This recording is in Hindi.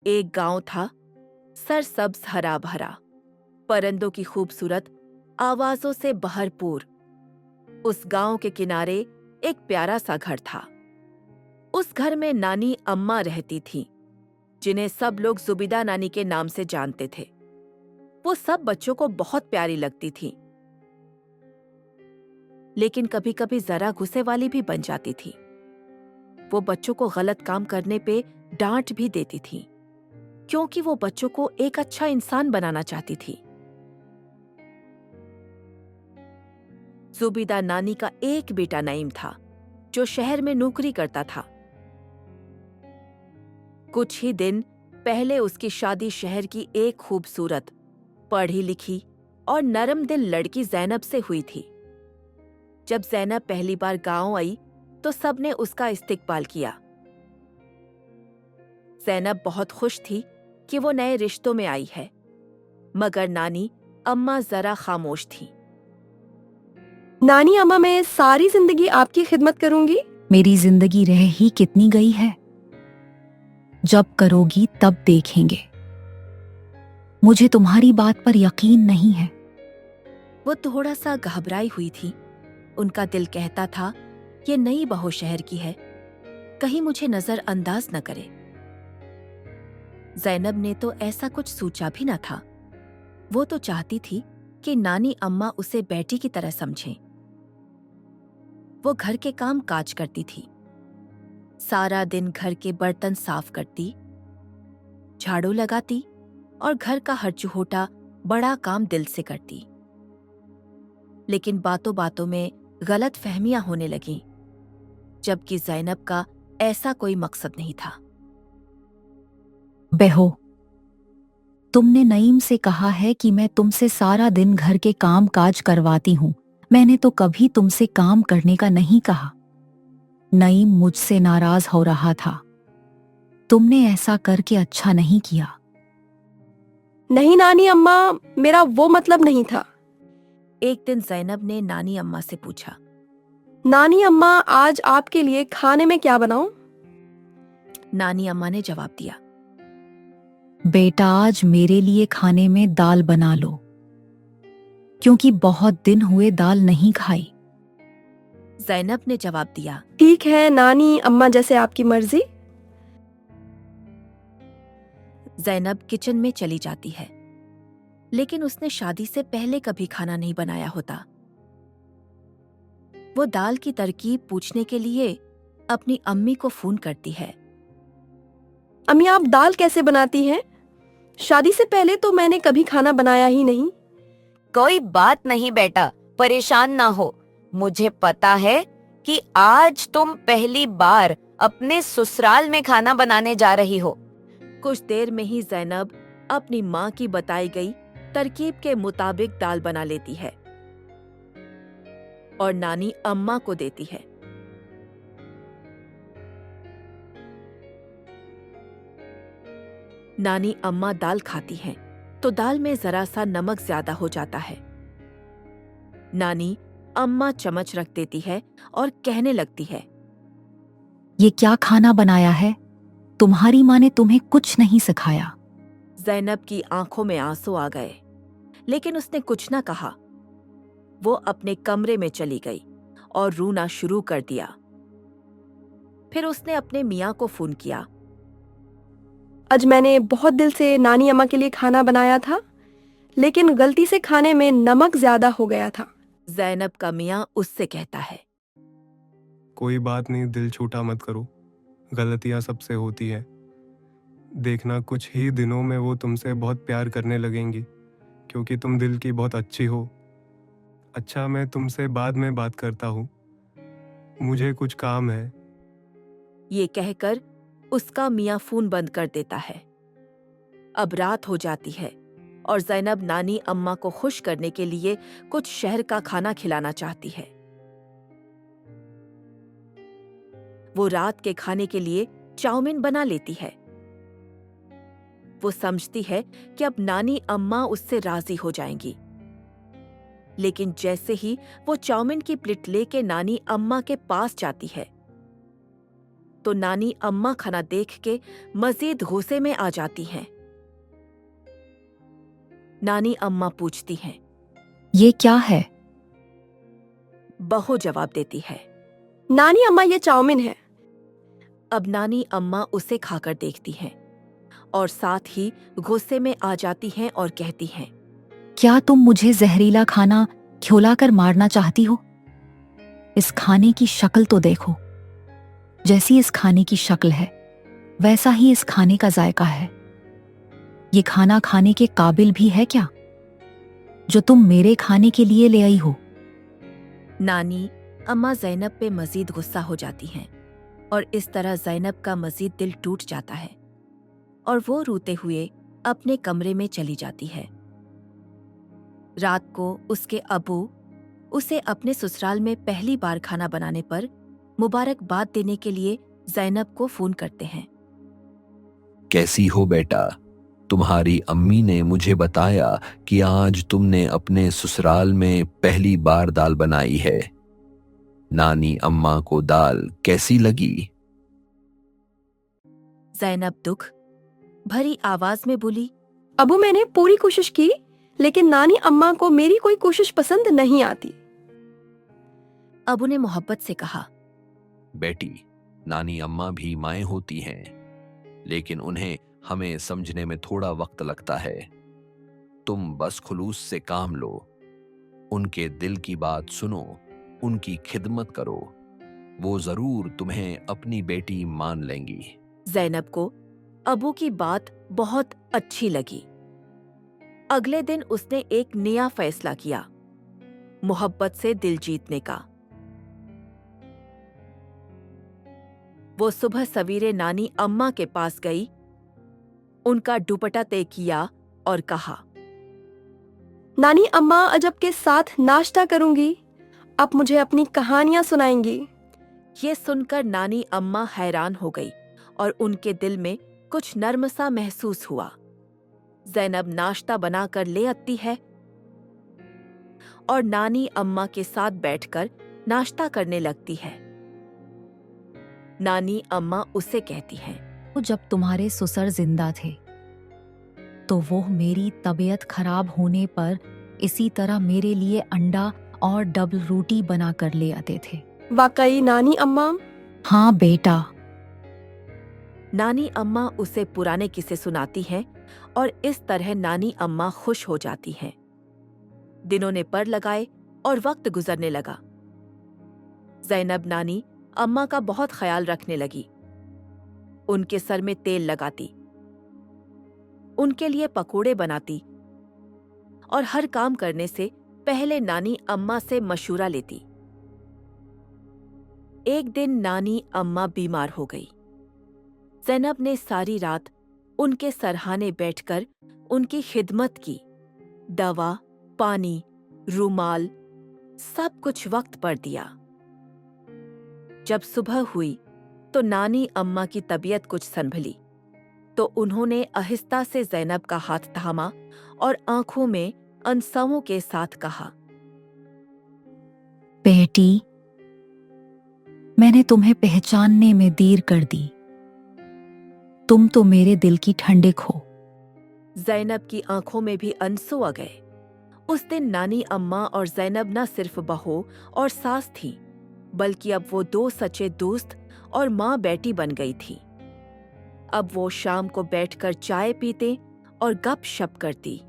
एक गांव था, सरसब्ज हरा भरा, परिंदों की खूबसूरत आवाजों से भरपूर। उस गांव के किनारे एक प्यारा सा घर था। उस घर में नानी अम्मा रहती थीं, जिन्हें सब लोग जुबिदा नानी के नाम से जानते थे। वो सब बच्चों को बहुत प्यारी लगती थीं, लेकिन कभी-कभी जरा गुस्से वाली भी बन जाती थी। वो बच्चों को गलत काम करने पे डांट भी देती थी, क्योंकि वो बच्चों को एक अच्छा इंसान बनाना चाहती थी। जुबिदा नानी का एक बेटा नईम था, जो शहर में नौकरी करता था। कुछ ही दिन पहले उसकी शादी शहर की एक खूबसूरत, पढ़ी लिखी और नरम दिल लड़की ज़ैनब से हुई थी। जब ज़ैनब पहली बार गांव आई तो सबने उसका इस्तकबाल किया। ज़ैनब बहुत खुश थी कि वो नए रिश्तों में आई है, मगर नानी अम्मा जरा खामोश थी। नानी अम्मा, मैं सारी जिंदगी आपकी खिदमत करूंगी। मेरी जिंदगी रह ही कितनी गई है, जब करोगी तब देखेंगे। मुझे तुम्हारी बात पर यकीन नहीं है। वो थोड़ा सा घबराई हुई थी। उनका दिल कहता था, ये नई बहू शहर की है, कहीं मुझे नजरअंदाज न करे। ज़ैनब ने तो ऐसा कुछ सोचा भी न था। वो तो चाहती थी कि नानी अम्मा उसे बेटी की तरह समझें। वो घर के काम काज करती थी, सारा दिन घर के बर्तन साफ करती, झाड़ू लगाती और घर का हर चुहोटा बड़ा काम दिल से करती। लेकिन बातों बातों में गलत फहमियां होने लगीं, जबकि ज़ैनब का ऐसा कोई मकसद नहीं था। बहू, तुमने नईम से कहा है कि मैं तुमसे सारा दिन घर के काम काज करवाती हूँ। मैंने तो कभी तुमसे काम करने का नहीं कहा। नईम मुझसे नाराज हो रहा था। तुमने ऐसा करके अच्छा नहीं किया। नहीं नानी अम्मा, मेरा वो मतलब नहीं था। एक दिन ज़ैनब ने नानी अम्मा से पूछा, नानी अम्मा, आज आपके लिए खाने में क्या बनाऊं? नानी अम्मा ने जवाब दिया, बेटा, आज मेरे लिए खाने में दाल बना लो, क्योंकि बहुत दिन हुए दाल नहीं खाई। ज़ैनब ने जवाब दिया, ठीक है नानी अम्मा, जैसे आपकी मर्जी। ज़ैनब किचन में चली जाती है, लेकिन उसने शादी से पहले कभी खाना नहीं बनाया होता। वो दाल की तरकीब पूछने के लिए अपनी अम्मी को फोन करती है। अम्मी, आप दाल कैसे बनाती हैं? शादी से पहले तो मैंने कभी खाना बनाया ही नहीं। कोई बात नहीं बेटा, परेशान ना हो। मुझे पता है कि आज तुम पहली बार अपने ससुराल में खाना बनाने जा रही हो। कुछ देर में ही ज़ैनब अपनी माँ की बताई गई तरकीब के मुताबिक दाल बना लेती है और नानी अम्मा को देती है। नानी अम्मा दाल खाती हैं तो दाल में जरा सा नमक ज्यादा हो जाता है। नानी अम्मा चम्मच रख देती है और कहने लगती है, ये क्या खाना बनाया है? तुम्हारी माँ ने तुम्हें कुछ नहीं सिखाया। ज़ैनब की आंखों में आंसू आ गए, लेकिन उसने कुछ न कहा। वो अपने कमरे में चली गई और रोना शुरू कर दिया। फिर उसने अपने मियाँ को फोन किया। आज मैंने बहुत दिल से नानी अम्मा के लिए खाना बनाया था, लेकिन गलती से खाने में नमक ज्यादा हो गया था। ज़ैनब का मियाँ उससे कहता है, कोई बात नहीं, दिल छोटा मत करो, गलतियां सबसे होती है। देखना कुछ ही दिनों में वो तुमसे बहुत प्यार करने लगेंगी, क्योंकि तुम दिल की बहुत अच्छी हो। अच्छा, मैं तुमसे बाद में बात करता हूँ, मुझे कुछ काम है। ये कहकर उसका मियाँ फोन बंद कर देता है। अब रात हो जाती है और ज़ैनब नानी अम्मा को खुश करने के लिए कुछ शहर का खाना खिलाना चाहती है। वो रात के खाने के लिए चाउमीन बना लेती है। वो समझती है कि अब नानी अम्मा उससे राजी हो जाएंगी, लेकिन जैसे ही वो चाउमीन की प्लेट लेके नानी अम्मा के पास जाती है, तो नानी अम्मा खाना देख के मजीद गुस्से में आ जाती हैं। नानी अम्मा पूछती हैं। ये क्या है? बहू जवाब देती है। नानी अम्मा, ये चाउमीन है। अब नानी अम्मा उसे खाकर देखती हैं और साथ ही गुस्से में आ जाती हैं और कहती हैं, क्या तुम मुझे जहरीला खाना खिलाकर मारना चाहती हो? इस खाने की शक्ल तो देखो। जैसी इस खाने की शक्ल है वैसा ही इस खाने का जायका है। ये खाना खाने के काबिल भी है क्या जो तुम मेरे खाने के लिए ले आई हो? नानी अम्मा ज़ैनब पे मजीद गुस्सा हो जाती हैं और इस तरह ज़ैनब का मजीद दिल टूट जाता है और वो रोते हुए अपने कमरे में चली जाती है। रात को उसके अबू उसे अपने ससुराल में पहली बार खाना बनाने पर मुबारकबाद देने के लिए ज़ैनब को फोन करते हैं। कैसी हो बेटा? तुम्हारी अम्मी ने मुझे बताया कि आज तुमने अपने ससुराल में पहली बार दाल बनाई है। नानी अम्मा को दाल कैसी लगी? ज़ैनब दुख भरी आवाज में बोली, अबू, मैंने पूरी कोशिश की, लेकिन नानी अम्मा को मेरी कोई कोशिश पसंद नहीं आती। अबू ने मोहब्बत से कहा, बेटी, नानी अम्मा भी माएं होती हैं, लेकिन उन्हें हमें समझने में थोड़ा वक्त लगता है। तुम बस खुलूस से काम लो, उनके दिल की बात सुनो, उनकी खिदमत करो, वो जरूर तुम्हें अपनी बेटी मान लेंगी। ज़ैनब को अबू की बात बहुत अच्छी लगी। अगले दिन उसने एक नया फैसला किया, मोहब्बत से दिल जीतने का। वो सुबह सवेरे नानी अम्मा के पास गई, उनका दुपट्टा तय किया और कहा, नानी अम्मा, अजब के साथ नाश्ता करूंगी। आप मुझे अपनी कहानियां सुनाएंगी। ये सुनकर नानी अम्मा हैरान हो गई और उनके दिल में कुछ नर्म सा महसूस हुआ। ज़ैनब नाश्ता बनाकर ले आती है और नानी अम्मा के साथ बैठकर नाश्ता करने लगती है। नानी अम्मा उसे कहती हैं, तो जब तुम्हारे ससुर जिंदा थे तो वो मेरी तबीयत खराब होने पर इसी तरह मेरे लिए अंडा और डबल रोटी बना कर ले आते थे। वाकई नानी अम्मा? हाँ बेटा। नानी अम्मा उसे पुराने किस्से सुनाती हैं और इस तरह नानी अम्मा खुश हो जाती हैं। दिनों ने पर लगाए और वक्त गुजरने लगा। ज़ैनब नानी अम्मा का बहुत ख्याल रखने लगी। उनके सर में तेल लगाती, उनके लिए पकोड़े बनाती और हर काम करने से पहले नानी अम्मा से मशूरा लेती। एक दिन नानी अम्मा बीमार हो गई। ज़ैनब ने सारी रात उनके सरहाने बैठकर उनकी खिदमत की। दवा, पानी, रुमाल, सब कुछ वक्त पर दिया। जब सुबह हुई तो नानी अम्मा की तबीयत कुछ संभली तो उन्होंने आहिस्ता से ज़ैनब का हाथ थामा और आंखों में आंसुओं के साथ कहा, बेटी, मैंने तुम्हें पहचानने में देर कर दी। तुम तो मेरे दिल की ठंडक हो। ज़ैनब की आंखों में भी आंसू आ गए। उस दिन नानी अम्मा और ज़ैनब न सिर्फ बहू और सास थीं, बल्कि अब वो दो सच्चे दोस्त और माँ बेटी बन गई थी। अब वो शाम को बैठकर चाय पीते और गपशप करती।